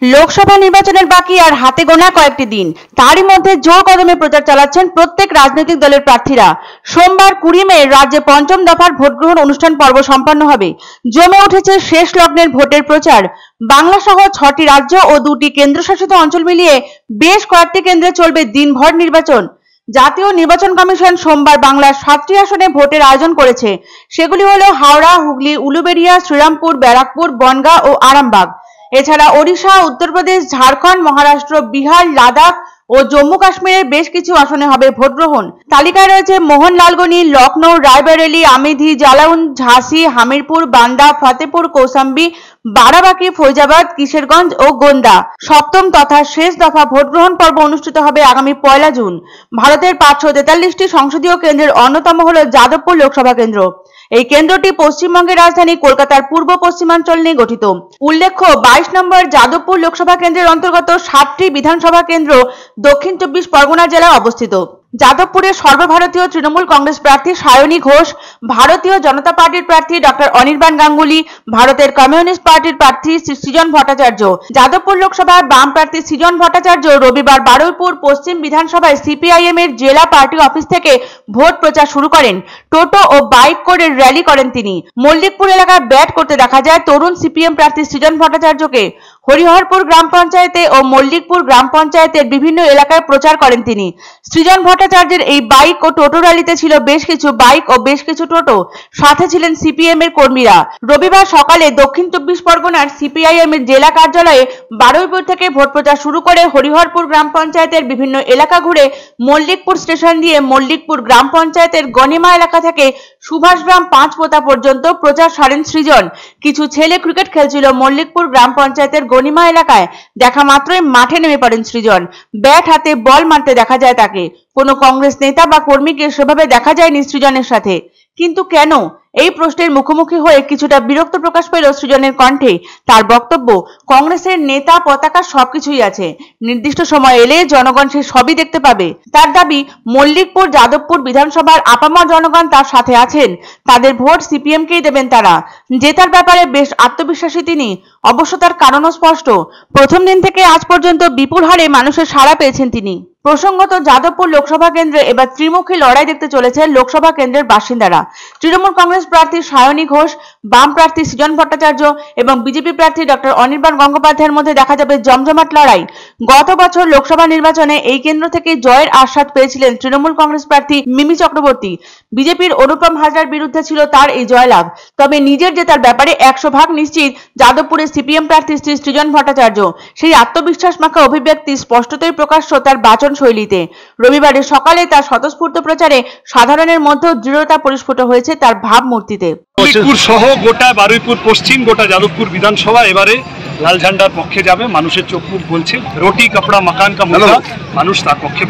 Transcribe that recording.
লোকসভা নির্বাচনের বাকি আর হাতে গোনা কয়েকটি দিন, তারই মধ্যে জোর কদমে প্রচার চালাচ্ছেন প্রত্যেক রাজনৈতিক দলের প্রার্থীরা। সোমবার 20 মে রাজ্যে পঞ্চম দফার ভোট গ্রহণ অনুষ্ঠান পর্ব সম্পন্ন হবে। জমে উঠেছে শেষ লগ্নের ভোটের প্রচার। বাংলা সহ 6টি রাজ্য ও 2টি কেন্দ্রশাসিত অঞ্চল মিলিয়ে বেশ কয়েকটি কেন্দ্রে চলবে দিনভর নির্বাচন। জাতীয় নির্বাচন কমিশন সোমবার বাংলার 7টি আসনে ভোটের আয়োজন করেছে। সেগুলি হলো হাওড়া, হুগলি, উলুবেড়িয়া, শ্রীরামপুর, ব্যারাকপুর, বনগাঁ ও আরামবাগ। এছাড়া ওড়িশা, উত্তরপ্রদেশ, ঝাড়খণ্ড, মহারাষ্ট্র, বিহার, লাদাখ ও জম্মু কাশ্মীরের বেশ কিছু আসনে হবে ভোট গ্রহণ। তালিকায় রয়েছে মোহনলালগঞ্জ, লখনৌ, রায়বেরেলি, আমেথি, জালৌন, ঝাঁসি, হামিরপুর, বান্দা, ফতেপুর, কৌশাম্বী, বারাবাঁকি, ফৈজাবাদ, কিশোরগঞ্জ ও গোন্ডা। সপ্তম তথা শেষ দফা ভোট গ্রহণ পর্ব অনুষ্ঠিত হবে আগামী 1 জুন। ভারতের 543টি সংসদীয় কেন্দ্রের অন্যতম হল যাদবপুর লোকসভা কেন্দ্র। এই কেন্দ্রটি পশ্চিমবঙ্গের রাজধানী কলকাতার পূর্ব পশ্চিমাঞ্চল নিয়ে গঠিত। উল্লেখ্য, 22 নম্বর যাদবপুর লোকসভা কেন্দ্রের অন্তর্গত 7টি বিধানসভা কেন্দ্র দক্ষিণ 24 পরগনা জেলায় অবস্থিত। যাদবপুরের সর্বভারতীয় তৃণমূল কংগ্রেস প্রার্থী সায়নী ঘোষ, ভারতীয় জনতা পার্টির প্রার্থী ডক্টর অনির্বাণ গাঙ্গুলি, ভারতের কমিউনিস্ট পার্টির প্রার্থী সৃজন ভট্টাচার্য। যাদবপুর লোকসভায় বাম প্রার্থী সৃজন ভট্টাচার্য রবিবার বারুইপুর পশ্চিম বিধানসভায় সিপিআইএম এর জেলা পার্টি অফিস থেকে ভোট প্রচার শুরু করেন। টোটো ও বাইক করে র্যালি করেন তিনি। মল্লিকপুর এলাকায় ব্যাট করতে দেখা যায় তরুণ সিপিএম প্রার্থী সৃজন ভট্টাচার্যকে। হরিহরপুর গ্রাম পঞ্চায়েতে ও মল্লিকপুর গ্রাম পঞ্চায়েতের বিভিন্ন এলাকায় প্রচার করেন তিনি। সৃজন ভট্টাচার্যের এই বাইক ও টোটো র্যালিতে ছিল বেশ কিছু বাইক ও বেশ কিছু টোটো, সাথে ছিলেন সিপিএম এর কর্মীরা। রবিবার সকালে দক্ষিণ 24 পরগনার সিপিআইএম এর জেলা কার্যালয়ে বারুইপুর থেকে ভোট প্রচার শুরু করে হরিহরপুর গ্রাম পঞ্চায়েতের বিভিন্ন এলাকা ঘুরে মল্লিকপুর স্টেশন দিয়ে মল্লিকপুর গ্রাম পঞ্চায়েতের গনিমা এলাকা থেকে সুভাষগ্রাম 5 পোতা পর্যন্ত প্রচার সারেন সৃজন। কিছু ছেলে ক্রিকেট খেলছিল মল্লিকপুর গ্রাম পঞ্চায়েতের গনিমা এলাকায়। দেখা মাত্রই মাঠে নেমে পড়েন সৃজন। ব্যাট হাতে বল মারতে দেখা যায় তাকে। কোনো কংগ্রেস নেতা বা কর্মীকে সেভাবে দেখা যায়নি সৃজনের সাথে। কিন্তু কেন? এই প্রশ্নের মুখোমুখি হয়ে কিছুটা বিরক্ত প্রকাশ পেল সৃজনের কণ্ঠে। তার বক্তব্য, কংগ্রেসের নেতা পতাকা সবকিছুই আছে, নির্দিষ্ট সময় এলে জনগণ সে সবই দেখতে পাবে। তার দাবি, মল্লিকপুর যাদবপুর বিধানসভার আপামর জনগণ তার সাথে আছেন। তাদের ভোট সিপিএম কেই দেবেন তারা। জেতার ব্যাপারে বেশ আত্মবিশ্বাসী তিনি। অবশ্য তার কারণও স্পষ্ট। প্রথম দিন থেকে আজ পর্যন্ত বিপুল হারে মানুষের সাড়া পেয়েছেন তিনি। প্রসঙ্গত, যাদবপুর লোকসভা কেন্দ্রে এবার ত্রিমুখী লড়াই দেখতে চলেছে লোকসভা কেন্দ্রের বাসিন্দারা। তৃণমূল কংগ্রেস প্রার্থী সায়নী ঘোষ, বাম প্রার্থী সৃজন ভট্টাচার্য এবং বিজেপি প্রার্থী ডক্টর অনির্বাণ গঙ্গোপাধ্যায়ের মধ্যে দেখা যাবে জমজমাট লড়াই। গত বছর লোকসভা নির্বাচনে এই কেন্দ্র থেকে জয়ের আস্বাদ পেয়েছিলেন তৃণমূল কংগ্রেস প্রার্থী মিমি চক্রবর্তী। বিজেপির অনুপম হাজরার বিরুদ্ধে ছিল তার এই জয়লাভ। তবে নিজের জেতার ব্যাপারে 100% নিশ্চিত যাদবপুরের সিপিএম প্রার্থী শ্রী সৃজন ভট্টাচার্য। সেই আত্মবিশ্বাস মাখা অভিব্যক্তি স্পষ্টতই প্রকাশ্য তার বাচন শৈলীতে। রবিবারের সকালে তার স্বতঃস্ফূর্ত প্রচারে সাধারণের মধ্যেও দৃঢ়তা পরিস্ফুট হয়েছে তার ভাবমূর্তিতে। মল্লিকপুর সহ গোটা বারুইপুর পশ্চিম, গোটা যাদবপুর বিধানসভা এবারে লাল ঝান্ডার পক্ষে যাবে। মানুষের চোখ মুখ বলছে, রুটি কাপড়া মাকান কা মুদ্দা, মানুষ তার পক্ষে।